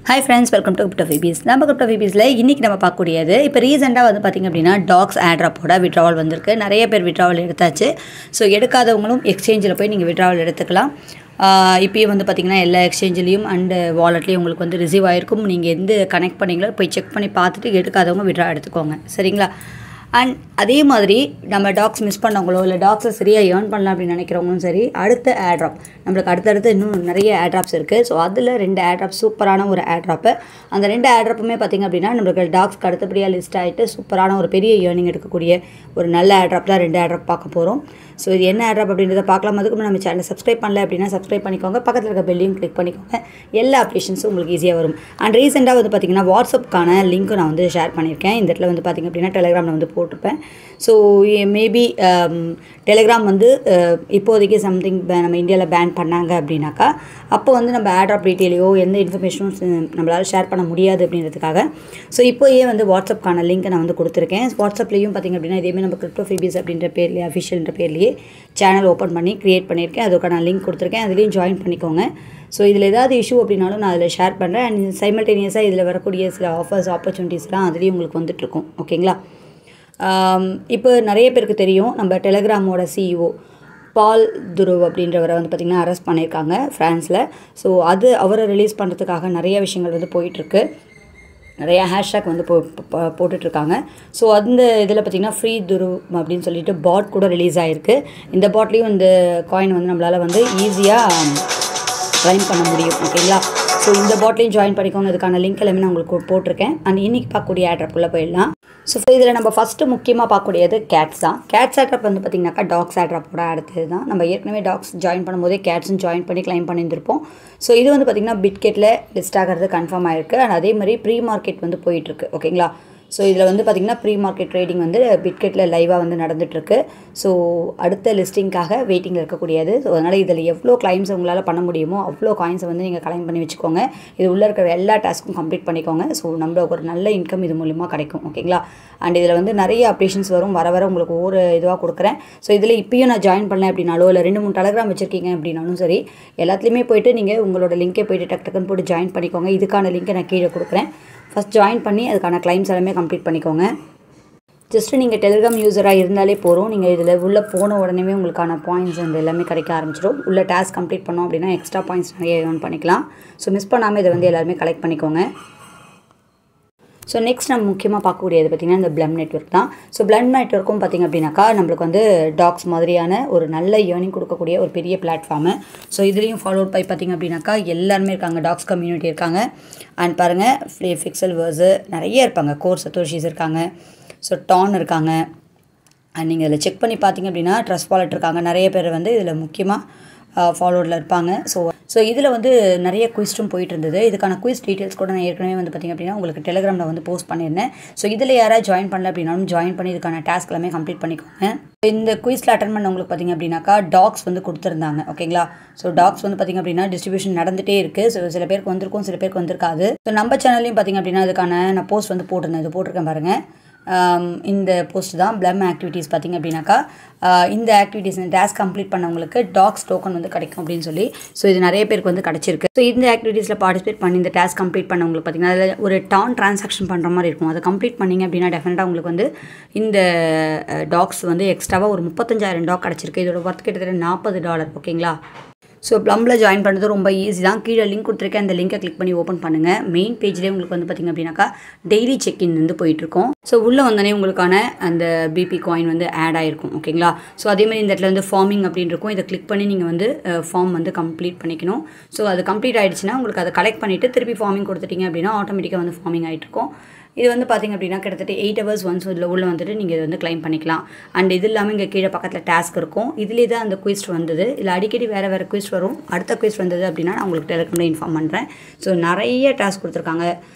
Hi friends, welcome to CryptoFeebies. நம்ம CryptoFeebiesல இன்னைக்கு நம்ம பார்க்கக்கூடியது இப்போ ரீசெண்டா வந்து பாத்தீங்க அப்படினா டாக்ஸ் ஏர்ட்ராப்போட வித்ட்ராவல் வந்திருக்கு. நிறைய பேர் வித்ட்ராவல் எடுத்தாச்சு. சோ எடுக்காதவங்களும் எக்ஸ்சேஞ்சில போய் நீங்க வித்ட்ராவல் எடுத்துக்கலாம். இப்போயே வந்து பாத்தீங்கன்னா எல்லா எக்ஸ்சேஞ்சிலயும் அண்ட் வாலெட்லயும் உங்களுக்கு வந்து ரிசீவ் ஆயிருக்கும். நீங்க எந்த கனெக்ட் பண்ணீங்களோ போய் செக் பண்ணி பார்த்துட்டு எடுக்காதவங்க வித்ட்ரா எடுத்துக்கோங்க. சரிங்களா? அண்ட் அதே மாதிரி நம்ம டாக்ஸ் மிஸ் பண்ணவங்களோ இல்லை டாக்ஸை சரியாக ஏர்ன் பண்ணலாம் அப்படின்னு நினைக்கிறவங்களும் சரி, அடுத்த ஏர்ட்ராப் நம்மளுக்கு அடுத்தடுத்து இன்னும் நிறைய ஏர்ட்ராப்ஸ் இருக்குது. ஸோ அதில் 2 ஏர்ட்ராப் சூப்பரான ஒரு ஏர்ட்ராப்பு. அந்த 2 ஏர்ட்ராப்புமே பார்த்திங்க அப்படின்னா நம்மளுக்கு டாக்ஸ்க்கு அடுத்தபடியாக லிஸ்ட் ஆகிட்டு சூப்பரான ஒரு பெரிய ஏர்னிங் எடுக்கக்கூடிய ஒரு நல்ல ஏர்ட்ராப் தான் 2 ஏர்ட்ராப் பார்க்க போகிறோம். ஸோ இது என்ன ஏர்ட்ராப் அப்படின்றத பார்க்கலாம். அதுக்கு நம்ம சேனலை சப்ஸ்கிரைப் பண்ணல அப்படின்னா சப்ஸ்கிரைப் பண்ணிக்கோங்க. பக்கத்தில் இருக்க பெல்லையும் கிளிக் பண்ணிக்கோங்க. எல்லா அப்ளிகேஷன்ஸும் உங்களுக்கு ஈஸியாக வரும். அண்ட் ரீசெண்டாக வந்து பார்த்திங்கன்னா வாட்ஸ்அப்க்கான லிங்க்கும் நான் வந்து ஷேர் பண்ணியிருக்கேன். இந்த இடத்துல வந்து பார்த்திங்க அப்படின்னா டெலிகிராமில் வந்து போட்டிருப்பேன். ஸோ மேபி டெலிகிராம் வந்து இப்போதைக்கு சம்திங் நம்ம இந்தியாவில் பேன் பண்ணாங்க அப்படின்னாக்கா அப்போ வந்து நம்ம ஏர்ட்ராப் டீட்டெயிலையோ எந்த இன்ஃபர்மேஷனும் நம்மளால் ஷேர் பண்ண முடியாது அப்படின்றதுக்காக ஸோ இப்போயே வந்து வாட்ஸ்அப்க்கான லிங்க்கை நான் வந்து கொடுத்துருக்கேன். வாட்ஸ்அப்லேயும் பார்த்திங்க அப்படின்னா இதேமாதிரி நம்ம CryptoFeebies அப்படின்ற பேர்லேயே அஃபிஷியல்ன்ற பேர்லேயே சேனல் ஓப்பன் பண்ணி க்ரியேட் பண்ணியிருக்கேன். அதுக்கான லிங்க் கொடுத்துருக்கேன். அதுலேயும் ஜாயின் பண்ணிக்கோங்க. ஸோ இதில் ஏதாவது இஷ்யூ அப்படின்னாலும் நான் அதில் ஷேர் பண்ணுறேன். அண்ட் சைமல்டேனியஸாக இதில் வரக்கூடிய சில ஆஃபர்ஸ் ஆப்பர்ச்சுனிட்டிஸ்லாம் அதுலேயும் உங்களுக்கு வந்துட்டுருக்கும். ஓகேங்களா? இப்போ நிறைய பேருக்கு தெரியும் நம்ம டெலிகிராமோட சிஇஓ பால் துருவ் அப்படின்றவரை வந்து பார்த்திங்கன்னா அரெஸ்ட் பண்ணியிருக்காங்க ஃப்ரான்ஸில். ஸோ அவரை ரிலீஸ் பண்ணுறதுக்காக நிறைய விஷயங்கள் வந்து போயிட்டுருக்கு. நிறையா ஹேஷ்டாக் வந்து போட்டுட்ருக்காங்க. ஸோ அந்த இதில் பார்த்திங்கன்னா ஃப்ரீ துருவ் அப்படின்னு சொல்லிட்டு பாட் கூட ரிலீஸ் ஆகிருக்கு. இந்த பாட்லேயும் இந்த காயின் வந்து நம்மளால் வந்து ஈஸியாக க்ளைம் பண்ண முடியும். ஓகேங்களா? ஸோ இந்த பாட்லையும் ஜாயின் பண்ணிக்கோங்க. இதுக்கான லிங்க் எல்லாமே நான் உங்களுக்கு போட்டிருக்கேன். அண்ட் இன்றைக்கி பார்க்கக்கூடிய ஏர்ட்ராப்புக்குள்ளே போயிடலாம். ஸோ இதில் நம்ம ஃபஸ்ட்டு முக்கியமாக பார்க்கக்கூடியது கேட்ஸ் தான். கேட்ஸ் ஏர்ட்ராப் வந்து பார்த்திங்கனாக்கா டாக்ஸ் ஏர்ட்ராப்போட அடுத்தது தான். நம்ம ஏற்கனவே டாக்ஸ் ஜாயின் பண்ணும்போதே கேட்ஸும் ஜாயின் பண்ணி க்ளைம் பண்ணியிருந்திருப்போம். ஸோ இது வந்து பார்த்திங்கன்னா பிட்கெட்டில் லிஸ்ட் ஆகிறது கன்ஃபார்ம் ஆகிருக்கு. அண்ட் அதே மாதிரி ப்ரீ மார்க்கெட் வந்து போயிட்டுருக்கு. ஓகேங்களா? ஸோ இதில் வந்து பார்த்திங்கன்னா ப்ரீ மார்க்கெட் ட்ரேடிங் வந்து பிட்கெட்டில் லைவாக வந்து நடந்துகிட்ருக்கு. ஸோ அடுத்த லிஸ்டிங்காக வெயிட்டிங்கில் இருக்கக்கூடியது. ஸோ அதனால் இதில் எவ்வளோ கிளைம்ஸ் உங்களால் பண்ண முடியுமோ அவ்வளோ காயின்ஸை வந்து நீங்கள் கிளைம் பண்ணி வச்சுக்கோங்க. இது உள்ளே இருக்கிற எல்லா டாஸ்க்கும் கம்ப்ளீட் பண்ணிக்கோங்க. ஸோ நம்மளுக்கு ஒரு நல்ல இன்கம் இது மூலிமா கிடைக்கும். ஓகேங்களா? அண்ட் இதில் வந்து நிறைய அப்டேஷன்ஸ் வரும். வர உங்களுக்கு ஒவ்வொரு இதுவாக கொடுக்குறேன். ஸோ இதில் இப்போயும் நான் ஜாயின் பண்ணேன் அப்படின்னாலோ இல்லை 2-3 டெலிகிராம் வச்சுருக்கீங்க அப்படின்னாலும் சரி, எல்லாத்துலேயுமே போய்ட்டு நீங்கள் உங்களோட லிங்கை போய்ட்டு டக்குன்னு போட்டு ஜாயின் பண்ணிக்கோங்க. இதுக்கான லிங்கை நான் கீழே கொடுக்குறேன். ஃபஸ்ட் ஜாயின் பண்ணி அதுக்கான கிளைம்ஸ் எல்லாமே கம்ப்ளீட் பண்ணிக்கோங்க. ஜஸ்ட்டு நீங்கள் டெலிகிராம் யூஸராக இருந்தாலே போகிறோம். நீங்கள் இதில் உள்ளே போன உடனே உங்களுக்கான பாயிண்ட்ஸ் அந்த எல்லாமே கிடைக்க ஆரம்பிச்சிடும். உள்ள டாஸ்க் கம்ப்ளீட் பண்ணோம் அப்படின்னா எக்ஸ்ட்ரா பாயிண்ட்ஸ் நிறைய ஏர்ன் பண்ணிக்கலாம். ஸோ மிஸ் பண்ணாமல் இதை வந்து எல்லாருமே கலெக்ட் பண்ணிக்கோங்க. ஸோ நெக்ஸ்ட் நம்ம முக்கியமாக பார்க்கக்கூடியது பார்த்திங்கன்னா இந்த பிளம் நெட்வொர்க் தான். ஸோ பிளம் நெட்வொர்க்கும் பார்த்திங்க அப்படின்னாக்கா நம்மளுக்கு வந்து டாக்ஸ் மாதிரியான ஒரு நல்ல ஏர்னிங் கொடுக்கக்கூடிய ஒரு பெரிய பிளாட்ஃபார்மு. ஸோ இதுலேயும் ஃபாலோட் பை பார்த்திங்க அப்படின்னாக்கா எல்லாருமே இருக்காங்க. டாக்ஸ் கம்யூனிட்டி இருக்காங்க. அண்ட் பாருங்கள் ஃபிக்சல் வேர்ஸு நிறைய இருப்பாங்க. கோர் சத்தோஷிஸ் இருக்காங்க. ஸோ டான் இருக்காங்க. அண்ட் நீங்கள் இதில் செக் பண்ணி பார்த்திங்க அப்படின்னா ட்ரஸ்ட் வாலெட் இருக்காங்க. நிறைய பேர் வந்து இதில் முக்கியமாக ஃபாலோடில் இருப்பாங்க. ஸோ இதில் வந்து நிறைய குவிஸ்டும் போயிட்டு இருந்தது. இதுக்கான குவிஸ் டீட்டெயில்ஸ் கூட நான் ஏற்கனவே வந்து பார்த்திங்க அப்படின்னா உங்களுக்கு டெலிகிராமில் வந்து போஸ்ட் பண்ணியிருந்தேன். ஸோ இதில் யாராவது ஜாயின் பண்ணல அப்படின்னாலும் ஜாயின் பண்ணி இதுக்கான டாஸ்க் எல்லாமே கம்ப்ளீட் பண்ணிக்கோங்க. இந்த குவிஸில் அட்டன் பண்ணவங்களுக்கு பார்த்திங்க அப்படின்னாக்கா டாக்ஸ் வந்து கொடுத்துருந்தாங்க. ஓகேங்களா? ஸோ டாக்ஸ் வந்து பார்த்திங்க அப்படின்னா டிஸ்ட்ரிபியூஷன் நடந்துகிட்டே இருக்குது. ஸோ சில பேருக்கு வந்திருக்கும், சில பேருக்கு வந்திருக்காது. ஸோ நம்ம சேனல்லையும் பார்த்திங்க அப்படின்னா அதுக்கான நான் போஸ்ட் வந்து போட்டிருந்தேன். இது போட்டிருக்கேன் பாருங்கள். இந்த போஸ்ட் தான் பிளம் ஆக்டிவிட்டீஸ் பார்த்திங்க அப்படின்னாக்கா இந்த ஆக்டிவிட்டீஸ் இந்த டாஸ்க் கம்ப்ளீட் பண்ணவங்களுக்கு டாக்ஸ் டோக்கன் வந்து கிடைக்கும் அப்படின்னு சொல்லி. ஸோ இது நிறைய பேருக்கு வந்து கிடச்சிருக்கு. ஸோ இந்த ஆக்டிவிட்டீஸில் பார்ட்டிசிபேட் பண்ணி இந்த டாஸ்க் கம்ப்ளீட் பண்ணவங்களுக்கு பார்த்திங்கன்னா அதில் ஒரு டான் ட்ரான்சாக்ஷன் பண்ணுற மாதிரி இருக்கும். அதை கம்ப்ளீட் பண்ணிங்க அப்படின்னா டெஃபினட்டாக உங்களுக்கு வந்து இந்த டாக்ஸ் வந்து எக்ஸ்ட்ராவாக ஒரு 35,000 டாக் கிடச்சிருக்கு. இதோட ஒர்த் கிட்டத்தட்ட $40. ஓகேங்களா? ஸோ ப்ளம்மில் ஜாயின் பண்ணுறது ரொம்ப ஈஸி தான். கீழே லிங்க் கொடுத்துருக்கேன். அந்த லிங்கை கிளிக் பண்ணி ஓப்பன் பண்ணுங்கள். மெயின் பேஜ்லேயே உங்களுக்கு வந்து பார்த்திங்க அப்படின்னாக்கா டெய்லி செக்இன் வந்து போயிட்டுருக்கோம். ஸோ உள்ளே வந்தோடனே உங்களுக்கான அந்த பிபி காயின் வந்து ஆட் ஆகிருக்கும். ஓகேங்களா? ஸோ அதேமாதிரி இந்த இடத்துல வந்து ஃபார்மிங் அப்படின்னு இருக்கும். இதை கிளிக் பண்ணி நீங்கள் வந்து ஃபார்ம் வந்து கம்ப்ளீட் பண்ணிக்கணும். ஸோ அது கம்ப்ளீட் ஆகிடுச்சுன்னா உங்களுக்கு அதை கலெக்ட் பண்ணிவிட்டு திருப்பி ஃபார்மிங் கொடுத்துட்டிங்க அப்படின்னா ஆட்டோமேட்டிக்காக வந்து ஃபார்மிங் ஆகிட்டுருக்கும். இது வந்து பார்த்திங்க அப்படின்னா கிட்டத்தட்ட 8 hours ஒன்ஸ் இதில் உள்ளே வந்துட்டு நீங்கள் இதை வந்து கிளைம் பண்ணிக்கலாம். அண்ட் இது இல்லாமல் இங்கே கீழே பக்கத்தில் டாஸ்க் இருக்கும். இதுலேயே தான் அந்த குவிஸ்ட் வந்தது. இதில் அடிக்கடி வேறு குவிஸ்ட் வரும். அடுத்த குவிஸ்ட் வந்தது அப்படின்னா நான் உங்களுக்கு டெலிகிராமில் இன்ஃபார்ம் பண்ணுறேன். ஸோ நிறைய டாஸ்க் கொடுத்துருக்காங்க.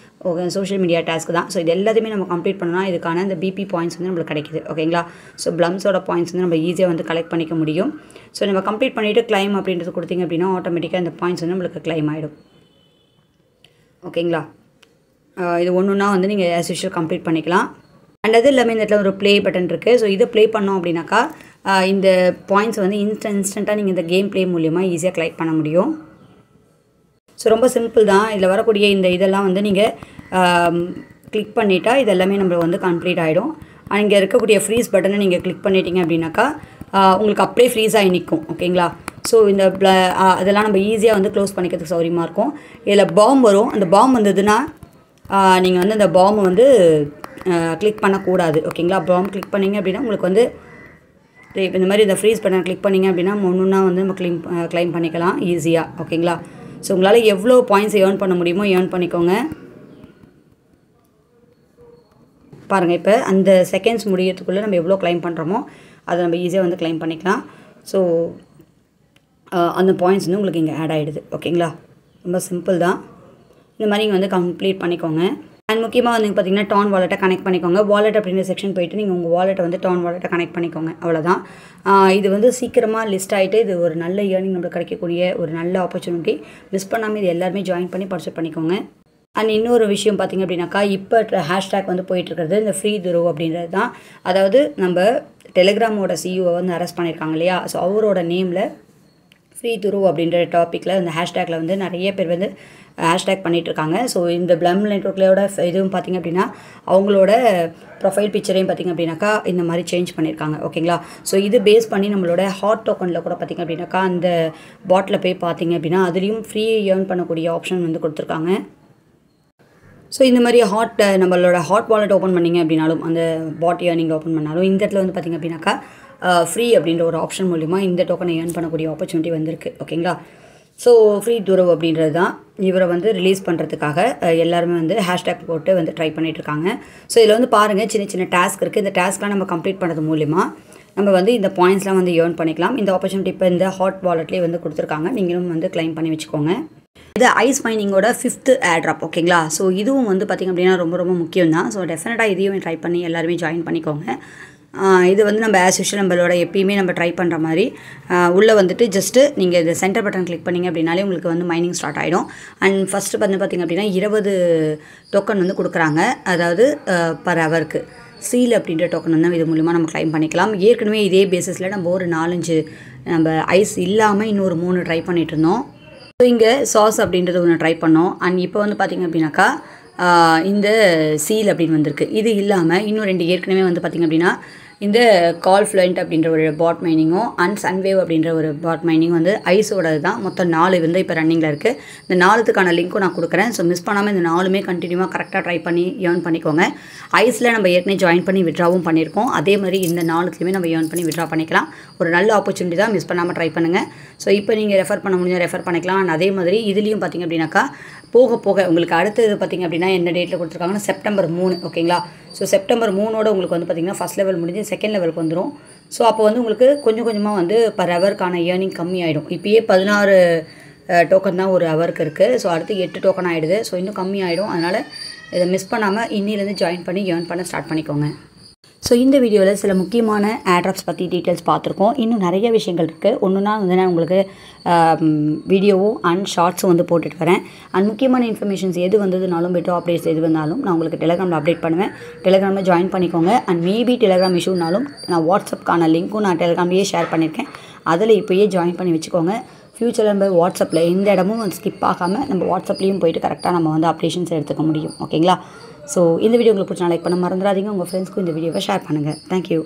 ஓகே, சோஷியல் மீடியா டாஸ்க் தான். ஸோ இது எல்லாத்தையுமே நம்ம கம்ப்ளீட் பண்ணோம்னா இதுக்கான இந்த பிபி பாயிண்ட்ஸ் வந்து நம்மளுக்கு கிடைக்குது. ஓகேங்களா? ஸோ பிளம்ஸோட பாயிண்ட்ஸ் வந்து நம்ம ஈஸியாக வந்து கலெக்ட் பண்ணிக்க முடியும். ஸோ நம்ம கம்ப்ளீட் பண்ணிவிட்டு கிளைம் அப்படின்றது கொடுத்திங்க அப்படின்னா ஆட்டோமேட்டிக்காக இந்த பாயிண்ட்ஸ் வந்து நம்மளுக்கு கிளைம் ஆகிடும். ஓகேங்களா? இது ஒன்றுனா வந்து நீங்கள் ஆஸ் யூஷுவல் கம்ப்ளீட் பண்ணிக்கலாம். அண்ட் அது இல்லாமல் இந்த இடத்துல ஒரு ப்ளே பட்டன் இருக்குது. ஸோ இதை ப்ளே பண்ணோம் அப்படின்னாக்கா இந்த பாயிண்ட்ஸ் வந்து இன்ஸ்டண்ட்டாக நீங்கள் இந்த கேம் ப்ளே மூலியமாக ஈஸியாக கலெக்ட் பண்ண முடியும். ஸோ ரொம்ப சிம்பிள் தான். இதில் வரக்கூடிய இந்த இதெல்லாம் வந்து நீங்கள் கிளிக் பண்ணிட்டா இது எல்லாமே நம்மளுக்கு வந்து கம்ப்ளீட் ஆகிடும். இங்கே இருக்கக்கூடிய ஃப்ரீஸ் பட்டனை நீங்கள் கிளிக் பண்ணிட்டீங்க அப்படின்னாக்கா உங்களுக்கு அப்படியே ஃப்ரீஸ் ஆகி நிற்கும். ஓகேங்களா? ஸோ இந்த அதெல்லாம் நம்ம ஈஸியாக வந்து க்ளோஸ் பண்ணிக்கிறதுக்கு சௌரியமாக இருக்கும். இதில் பாம் வரும். அந்த பாம் வந்ததுன்னா நீங்கள் வந்து அந்த பாம்பை வந்து கிளிக் பண்ணக்கூடாது. ஓகேங்களா? பாம் கிளிக் பண்ணிங்க அப்படின்னா உங்களுக்கு வந்து இந்த மாதிரி இந்த ஃப்ரீஸ் பட்டன் கிளிக் பண்ணிங்க அப்படின்னா ஒன்றுன்னா வந்து நம்ம கிளைம் பண்ணிக்கலாம் ஈஸியாக. ஓகேங்களா? ஸோ உங்களால் எவ்வளோ பாயிண்ட்ஸ் ஏர்ன் பண்ண முடியுமோ ஏர்ன் பண்ணிக்கோங்க. பாருங்கள், இப்போ அந்த செகண்ட்ஸ் முடியறதுக்குள்ளே நம்ம எவ்வளோ கிளைம் பண்ணுறோமோ அதை நம்ம ஈஸியாக வந்து கிளைம் பண்ணிக்கலாம். ஸோ அந்த பாயிண்ட்ஸ் வந்து உங்களுக்கு இங்கே ஆட் ஆகிடுது. ஓகேங்களா? ரொம்ப சிம்பிள் தான். இந்த மாதிரி நீங்கள் வந்து கம்ப்ளீட் பண்ணிக்கோங்க. அண்ட் முக்கியமாக வந்து பார்த்திங்கன்னா டான் வாலெட்டை கனெக்ட் பண்ணிக்கோங்க. வாலெட் அப்படின்ற செக்ஷன் போய்ட்டு நீங்கள் உங்கள் வாலெட்டை வந்து டான் வாலெட்டை கனெக்ட் பண்ணிக்கோங்க. அவ்வளோதான். இது வந்து சீக்கிரமாக லிஸ்ட் ஆகிட்டு இது ஒரு நல்ல ஏர்னிங் நம்மளுக்கு கிடைக்கக்கூடிய ஒரு நல்ல ஆப்பர்ச்சுனிட்டி. மிஸ் பண்ணாமல் இது எல்லாருமே ஜாயின் பண்ணி பார்ட்டிசிபேட் பண்ணிக்கோங்க. அண்ட் இன்னொரு விஷயம் பார்த்திங்க அப்படின்னாக்கா இப்போ ஹேஷ்டேக் வந்து போயிட்டுருக்கிறது இந்த ஃப்ரீ துருவ் அப்படின்றது தான். அதாவது நம்ம டெலிகிராமோட சிஇஓவை வந்து அரெஸ்ட் பண்ணியிருக்காங்க இல்லையா? ஸோ அவரோட நேமில் ஃப்ரீ துருவ் அப்படின்ற டாப்பிக்கில் இந்த ஹேஷ்டேக்கில் வந்து நிறைய பேர் வந்து ஹேஷ்டேக் பண்ணிகிட்ருக்காங்க. ஸோ இந்த பிளம் நெட்வொர்க்லோட இதுவும் பார்த்திங்க அப்படின்னா அவங்களோட ப்ரொஃபைல் பிக்சரையும் பார்த்திங்க அப்படின்னாக்கா இந்த மாதிரி சேஞ்ச் பண்ணியிருக்காங்க. ஓகேங்களா? ஸோ இது பேஸ் பண்ணி நம்மளோட ஹாட் டோக்கனில் கூட பார்த்திங்க அப்படின்னாக்கா அந்த பாட்டில் போய் பார்த்திங்க அப்படின்னா அதுலேயும் ஃப்ரீ ஏர்ன் பண்ணக்கூடிய ஆப்ஷன் வந்து கொடுத்துருக்காங்க. ஸோ இந்த மாதிரி நம்மளோட ஹாட் வாலெட் ஓப்பன் பண்ணிங்க அப்படின்னாலும் அந்த பாட் ஏர்னிங் ஓப்பன் பண்ணாலும் இந்த இடத்துல வந்து பார்த்திங்க அப்படின்னாக்கா ஃப்ரீ அப்படின்ற ஒரு ஆப்ஷன் மூலிமா இந்த டோக்கனை ஏர்ன் பண்ணக்கூடிய ஆப்பர்ச்சுனிட்டி வந்திருக்கு. ஓகேங்களா? ஸோ ஃப்ரீ துருவ் அப்படின்றது தான் இவரை வந்து ரிலீஸ் பண்ணுறதுக்காக எல்லாருமே வந்து ஹேஷ்டேக் போட்டு வந்து ட்ரை பண்ணிகிட்ருக்காங்க. ஸோ இதில் வந்து பாருங்கள் சின்ன சின்ன டாஸ்க் இருக்குது. இந்த டாஸ்க்லாம் நம்ம கம்ப்ளீட் பண்ணுறது மூலிமா நம்ம வந்து இந்த பாயிண்ட்ஸ்லாம் வந்து ஏர்ன் பண்ணிக்கலாம். இந்த ஆப்பர்ச்சுனிட்டி இப்போ இந்த ஹாட் வாலெட்லேயே வந்து கொடுத்துருக்காங்க. நீங்களும் வந்து கிளைம் பண்ணி வச்சுக்கோங்க. இது ஐஸ் மைனிங்கோட 5th ஏர்ட்ராப். ஓகேங்களா? ஸோ இதுவும் வந்து பார்த்திங்க அப்படின்னா ரொம்ப ரொம்ப முக்கியம் தான். ஸோ டெஃபினட்டாக இதையும் ட்ரை பண்ணி எல்லாருமே ஜாயின் பண்ணிக்கோங்க. இது வந்து நம்ம ஆஸ் யூஷுவல் நம்மளோட எப்பயுமே நம்ம ட்ரை பண்ணுற மாதிரி உள்ளே வந்துட்டு ஜஸ்ட்டு நீங்கள் இந்த சென்டர் பட்டன் கிளிக் பண்ணிங்க அப்படின்னாலே உங்களுக்கு வந்து மைனிங் ஸ்டார்ட் ஆகிடும். அண்ட் ஃபஸ்ட்டு வந்து பார்த்திங்க அப்படின்னா 20 டோக்கன் வந்து கொடுக்குறாங்க. அதாவது பர் ஹவருக்கு சீல் அப்படின்ற டோக்கன் வந்து இது மூலிமா நம்ம கிளைம் பண்ணிக்கலாம். ஏற்கனவே இதே பேசிஸில் நம்ம ஒரு 4-5 நம்ம ஐஸ் இல்லாமல் இன்னொரு 3 ட்ரை பண்ணிகிட்டு இருந்தோம். ஸோ இங்கே சாஸ் அப்படின்றது ஒன்று ட்ரை பண்ணோம். அண்ட் இப்போ வந்து பார்த்திங்க அப்படின்னாக்கா இந்த சீல் அப்படின்னு வந்திருக்கு. இது இல்லாமல் இன்னும் 2 ஏற்கனவே வந்து பார்த்திங்க அப்படின்னா இந்த கால் ஃப்ளூயண்ட் அப்படின்ற ஒரு பாட் மைனிங்கும் அண்ட் சன்வேவ் அப்படின்ற ஒரு பாட் மைனிங் வந்து ஐஸோடது தான். மொத்தம் 4 வந்து இப்போ ரன்னிங்கில் இருக்குது. இந்த 4த்துக்கான லிங்க்கும் நான் கொடுக்குறேன். ஸோ மிஸ் பண்ணாமல் இந்த 4மே கண்டினியூவாக கரெக்டாக ட்ரை பண்ணி ஏர்ன் பண்ணிக்கோங்க. ஐஸில் நம்ம ஏற்கனவே ஜாயின் பண்ணி விட்ராவும் பண்ணியிருக்கோம். அதே மாதிரி இந்த 4த்துலையுமே நம்ம ஏர்ன் பண்ணி விட்ரா பண்ணிக்கலாம். ஒரு நல்ல ஆப்பர்ச்சுனிட்டி தான். மிஸ் பண்ணாமல் ட்ரை பண்ணுங்கள். ஸோ இப்போ நீங்கள் ரெஃபர் பண்ண முடிஞ்சால் ரெஃபர் பண்ணிக்கலாம். அண்ட் அதே மாதிரி இதுலேயும் பார்த்திங்க அப்படின்னாக்கா போக போக உங்களுக்கு அடுத்தது பார்த்திங்க அப்படின்னா எந்த டேட்டில் கொடுத்துருக்காங்கன்னா செப்டம்பர் 3. ஓகேங்களா? ஸோ செப்டம்பர் 3ஓட உங்களுக்கு வந்து பார்த்திங்கன்னா ஃபஸ்ட் லெவல் முடிஞ்சு செகண்ட் லெவலுக்கு வந்துடும். ஸோ அப்போ வந்து உங்களுக்கு கொஞ்சம் கொஞ்சமாக வந்து பர் ஹவருக்கான ஏர்னிங் கம்மி ஆகிடும். இப்போயே 16 டோக்கன் தான் ஒரு ஹவருக்கு இருக்குது. ஸோ அடுத்து 8 டோக்கன் ஆகிடுது. ஸோ இன்னும் கம்மி ஆகிடும். அதனால் இதை மிஸ் பண்ணாமல் இன்னிலேருந்து ஜாயின் பண்ணி ஏர்ன் பண்ண ஸ்டார்ட் பண்ணிக்கோங்க. ஸோ இந்த வீடியோவில் சில முக்கியமான ஏர்ட்ராப்ஸ் பற்றி டீட்டெயில்ஸ் பார்த்துருக்கோம். இன்னும் நிறைய விஷயங்கள் இருக்குது. ஒன்றுனா வந்து நான் உங்களுக்கு வீடியோவும் அண்ட் ஷார்ட்ஸும் வந்து போட்டுட்டு வரேன். அண்ட் முக்கியமான இன்ஃபர்மேஷன்ஸ் எது வந்ததுனாலும் பெட்டர் அப்டேட்ஸ் எது வந்தாலும் நான் உங்களுக்கு டெலிகிராமில் அப்டேட் பண்ணுவேன். டெலிகிராமில் ஜாயின் பண்ணிக்கோங்க. அண்ட் மேபி டெலிகிராம் இஷ்யூனாலும் நான் வாட்ஸ்அப்க்கான லிங்க்கும் நான் டெலிகிராம்லேயே ஷேர் பண்ணியிருக்கேன். அதில் இப்போயே ஜாயின் பண்ணி வச்சுக்கோங்க. ஃப்யூச்சரில் நம்ம வாட்ஸ்அப்பில் எந்த இடமும் வந்து ஸ்கிப் ஆகாமல் நம்ம வாட்ஸ்அப்லேயும் போய்ட்டு கரெக்டாக நம்ம வந்து அப்டேஷன்ஸ் எடுத்துக்க முடியும். ஓகேங்களா? ஸோ இந்த வீடியோ உங்களுக்கு பிடிச்சா லைக் பண்ண மறந்துடாதீங்க. உங்கள் ஃப்ரெண்ட்ஸ்க்கும் இந்த வீடியோவை ஷேர் பண்ணுங்கள். தேங்க்யூ.